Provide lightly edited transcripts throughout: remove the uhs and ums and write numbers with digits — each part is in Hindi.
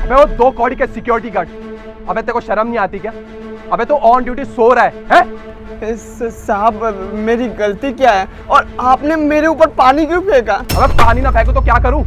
अबे वो 2 कौड़ी के सिक्योरिटी गार्ड, अबे तेरे को शर्म नहीं आती क्या? अबे तू ऑन ड्यूटी सो रहा है? साहब मेरी गलती क्या है और आपने मेरे ऊपर पानी क्यों फेंका? अबे पानी ना फेंको तो क्या करूं?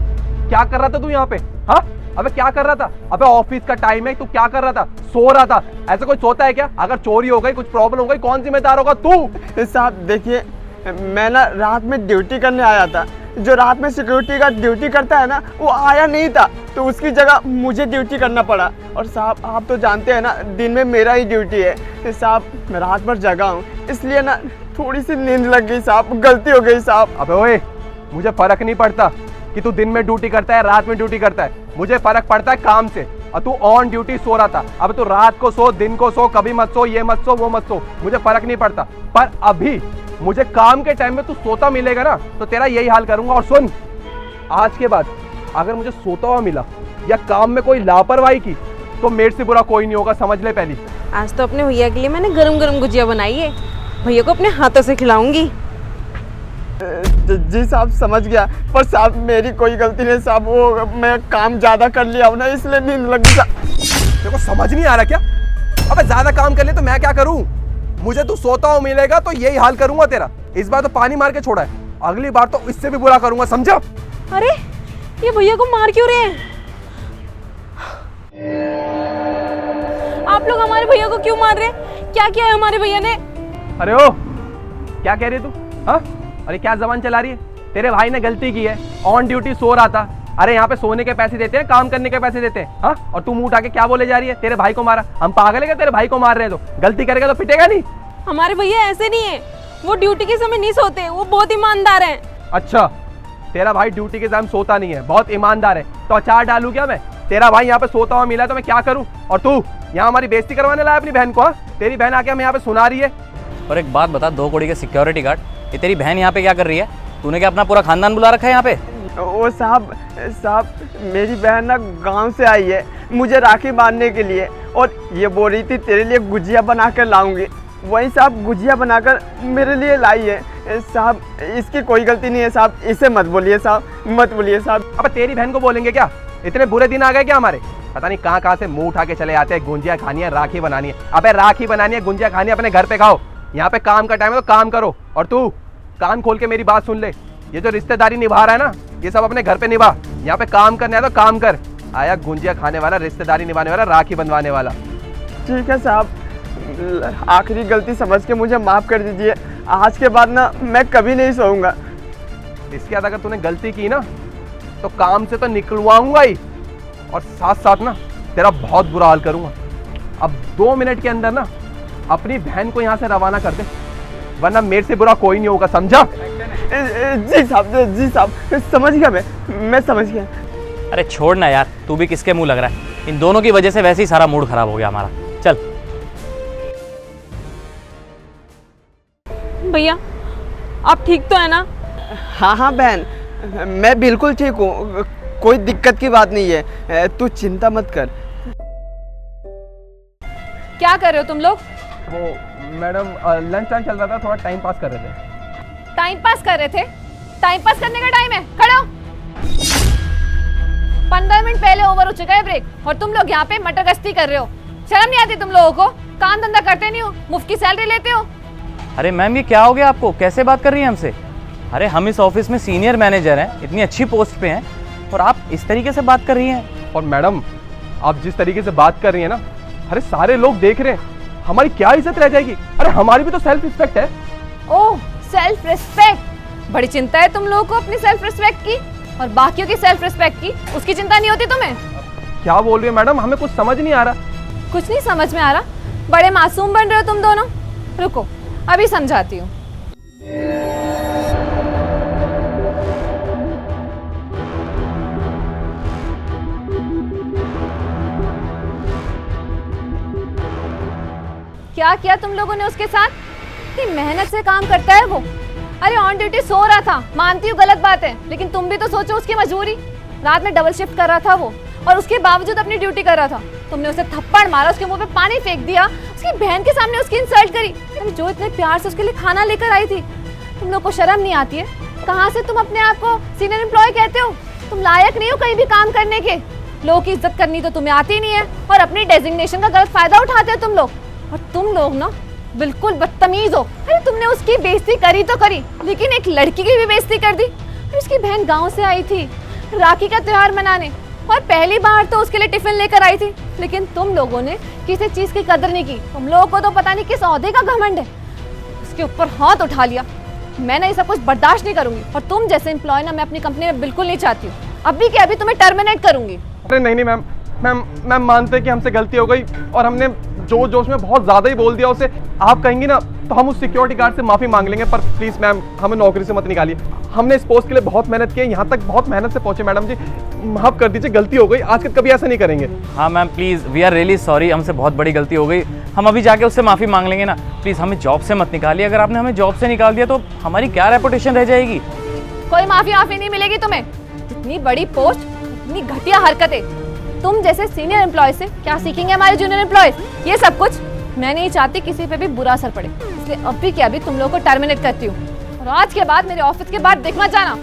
क्या कर रहा था तू यहाँ पे? हाँ, अबे क्या कर रहा था? अबे ऑफिस का टाइम है, तू क्या कर रहा था? सो रहा था। ऐसा कोई सोता है क्या? अगर चोरी हो गई, कुछ प्रॉब्लम हो गई, कौन जिम्मेदार होगा? तू। साहब देखिए, मैं ना रात में ड्यूटी करने आया था। जो रात में सिक्योरिटी गार्ड ड्यूटी करता है ना, वो आया नहीं था, तो उसकी जगह मुझे ड्यूटी करना पड़ा। और साहब आप तो जानते हैं ना, दिन में मेरा ही ड्यूटी है। साहब मैं रात भर जगा हूँ, इसलिए ना थोड़ी सी नींद लग गई साहब, गलती हो गई साहब। अबे ओए, मुझे फर्क नहीं पड़ता कि तू दिन में ड्यूटी करता है, रात में ड्यूटी करता है। मुझे फर्क पड़ता है काम से। और तू ऑन ड्यूटी सो रहा था। अब तू रात को सो, दिन को सो, कभी मत सो, ये मत सो, वो मत सो, मुझे फर्क नहीं पड़ता। पर अभी मुझे काम के टाइम में तू सोता मिलेगा ना, तो तेरा यही हाल करूंगा। और सुन, आज के बाद अगर मुझे सोता हुआ मिला या काम में कोई लापरवाही की, तो मेरे से बुरा कोई नहीं होगा, समझ ले पहली। आज तो अपने भैया के लिए मैंने गरम गरम गुजिया बनाई है, भैया को अपने हाथों से खिलाऊंगी। जी साहब समझ गया, पर साहब मेरी कोई गलती नहीं साहब, वो मैं काम ज्यादा कर लिया हूं ना, इसलिए नींद लग गई। तेरे को समझ नहीं आ रहा क्या? अबे ज्यादा काम कर ले तो मैं क्या करूं? मुझे तू सोता हुआ मिलेगा तो यही हाल करूंगा तेरा। इस बार तो पानी मार के छोड़ा है, अगली बार तो इससे भी बुरा करूंगा, समझा? अरे ये भैया को मार क्यों रहे हैं? आप लोग हमारे भैया को क्यों मार रहे हैं? क्या किया है हमारे भैया ने? अरे ओ, क्या कह रही तू? हाँ, अरे क्या जबान चला रही है? तेरे भाई ने गलती की है, ऑन ड्यूटी सो रहा था। अरे यहाँ पे सोने के पैसे देते हैं, काम करने के पैसे देते हैं। हाँ, और तू मुंह उठा के क्या बोले जा रही है? तेरे भाई को मारा? हम पागल है क्या? तेरे भाई को मार रहे हैं तो गलती करेगा तो पिटेगा नहीं? हमारे भैया ऐसे नहीं है, वो ड्यूटी के समय नहीं सोते, वो बहुत ईमानदार हैं। अच्छा, तेरा भाई ड्यूटी के टाइम सोता नहीं है, बहुत ईमानदार है, तो अचार डालू क्या मैं? तेरा भाई यहाँ पे सोता हुआ मिला है तो मैं क्या करूँ? और तू यहाँ हमारी बेइज्जती करवाने लाया अपनी बहन को? हाँ, तेरी बहन आके हमें यहाँ पे सुना रही है। और एक बात बता, 2 कौड़ी के सिक्योरिटी गार्ड, ये तेरी बहन यहाँ पे क्या कर रही है? तूने क्या अपना पूरा खानदान बुला रखा है यहाँ पे? वो साहब मेरी बहन ना गांव से आई है मुझे राखी बांधने के लिए, और ये बोल रही थी तेरे लिए गुजिया बना कर लाऊंगी। वही साहब गुजिया बनाकर मेरे लिए लाई है। साहब इसकी कोई गलती नहीं है साहब, इसे मत बोलिए साहब, मत बोलिए साहब। अब तेरी बहन को बोलेंगे क्या? इतने बुरे दिन आ गए क्या हमारे? पता नहीं कहाँ से मुंह उठा के चले आते हैं। गुंजिया खानी है, राखी बनानी है। अबे राखी बनानी है, गुंजिया खानी है, अपने घर पे खाओ। यहाँ पे काम का टाइम है तो काम करो। और तू कान खोल के मेरी बात सुन ले, ये जो रिश्तेदारी निभा रहा है ना, ये सब अपने घर पे निभा। यहाँ पे काम करने आया तो काम कर। आया गुंजिया खाने वाला, रिश्तेदारी निभाने वाला, राखी बंधवाने वाला। ठीक है साहब, आखिरी गलती समझ के मुझे माफ़ कर दीजिए। आज के बाद ना मैं कभी नहीं सोऊंगा। इसके बाद अगर तूने गलती की ना, तो काम से तो निकलवाऊंगा ही, और साथ साथ ना तेरा बहुत बुरा हाल करूंगा। अब 2 मिनट के अंदर ना अपनी बहन को यहाँ से रवाना कर दे, वरना मेरे से बुरा कोई नहीं होगा, समझा? जी साहब समझ गया, मैं समझ गया। अरे छोड़ ना यार, तू भी किसके मुंह लग रहा है? इन दोनों की वजह से वैसे ही सारा मूड खराब हो गया हमारा। चल भैया आप ठीक तो है ना? हाँ बहन, मैं बिल्कुल ठीक हूँ, कोई दिक्कत की बात नहीं है, तू चिंता मत कर। क्या कर रहे हो तुम लोग? वो मैडम लंच टाइम चल रहा था, थोड़ा टाइम पास कर रहे थे। टाइम पास कर रहे थे? टाइम पास करने का टाइम है, खड़ो। 15 मिनट पहले ओवर हो चुका है ब्रेक, और तुम लोग यहाँ पे मटर गश्ती कर रहे हो। शर्म नहीं आती तुम लोगों को? काम धंधा करते नहीं हो, मुफ्त की सैलरी लेते हो। अरे मैम, ये क्या हो गया आपको? कैसे बात कर रही हैं हमसे? अरे हम इस ऑफिस में सीनियर मैनेजर हैं, इतनी अच्छी पोस्ट पे हैं, और आप इस तरीके से बात कर रही हैं। और मैडम आप जिस तरीके से बात कर रही हैं ना, अरे सारे लोग देख रहे हैं, हमारी क्या इज्जत रह जाएगी? अरे हमारी भी तो सेल्फ रिस्पेक्ट है। ओह सेल्फ रिस्पेक्ट, बड़ी चिंता है तुम लोगों को अपनी सेल्फ रिस्पेक्ट की, और बाकियों की सेल्फ रिस्पेक्ट की उसकी चिंता नहीं होती तुम्हें? क्या बोल रही है मैडम? हमें कुछ समझ नहीं आ रहा। कुछ नहीं समझ में आ रहा? बड़े मासूम बन रहे हो तुम दोनों। रुको अभी समझाती हूँ। क्या किया तुम लोगों ने उसके साथ? इतनी मेहनत से काम करता है वो। अरे ऑन ड्यूटी सो रहा था, मानती हूँ गलत बात है, लेकिन तुम भी तो सोचो उसकी मजबूरी। रात में डबल शिफ्ट कर रहा था वो, और उसके बावजूद अपनी ड्यूटी कर रहा था। तुमने उसे थप्पड़ मारा, उसके मुंह पे पानी फेंक दिया, उसकी बहन के सामने उसकी इंसल्ट करी। अरे जो इतने प्यार से उसके लिए खाना लेकर आई थी, तुम लोग को शर्म नहीं आती है? कहाँ से तुम अपने आप को सीनियर एम्प्लॉय कहते हो? तुम लायक नहीं हो कहीं भी काम करने के। लोगों की इज्जत करनी तो तुम्हें आती नहीं है और अपनी डेजिग्नेशन का गलत फायदा उठाते हो तुम लोग। और तुम लोग ना बिल्कुल बदतमीज हो। अरे तुमने उसकी बेइज्जती करी तो करी, लेकिन एक लड़की की भी बेइज्जती कर दी। उसकी बहन गांव से आई थी राखी का त्योहार मनाने और पहली बार तो उसके लिए टिफिन लेकर आई थी, लेकिन तुम लोगों ने किसी चीज की कदर नहीं की। तुम लोगों को तो पता नहीं किस ओहदे का घमंड है, उसके ऊपर हाथ उठा लिया। मैं ना ये सब कुछ बर्दाश्त नहीं करूंगी और तुम जैसे एम्प्लॉय ना मैं अपनी कंपनी में बिल्कुल नहीं चाहती हूँ। अभी के अभी तुम्हें टर्मिनेट करूंगी। अरे नहीं मैम, मैम मानते हैं कि हमसे गलती हो गई और हमने जोश में बहुत ज़्यादा ही बोल दिया उसे। आप कहेंगी ना तो हम उस सिक्योरिटी गार्ड से माफ़ी मांग लेंगे, पर प्लीज़ मैम हमें नौकरी से मत निकालिए। हमने इस पोस्ट के लिए बहुत मेहनत की है, यहाँ तक बहुत मेहनत से पहुँचे। मैडम जी माफ़ कर दीजिए, गलती हो गई, आज के कभी ऐसा नहीं करेंगे। हाँ ma'am please, we are really sorry, हमसे बहुत बड़ी गलती हो गई। हम अभी जाके उससे माफ़ी मांग लेंगे ना। प्लीज़ हमें जॉब से मत निकालिए। अगर आपने हमें जॉब से निकाल दिया तो हमारी क्या रेपुटेशन रह जाएगी। कोई माफी नहीं मिलेगी तुम्हें। इतनी बड़ी पोस्ट, इतनी घटिया हरकतें, तुम जैसे सीनियर एम्प्लॉय से क्या सीखेंगे हमारे जूनियर एम्प्लॉयज? ये सब कुछ मैं नहीं चाहती किसी पे भी बुरा असर पड़े, इसलिए अभी के अभी तुम लोगों को टर्मिनेट करती हूँ और आज के बाद मेरे ऑफिस के बाहर दिख मत जाना।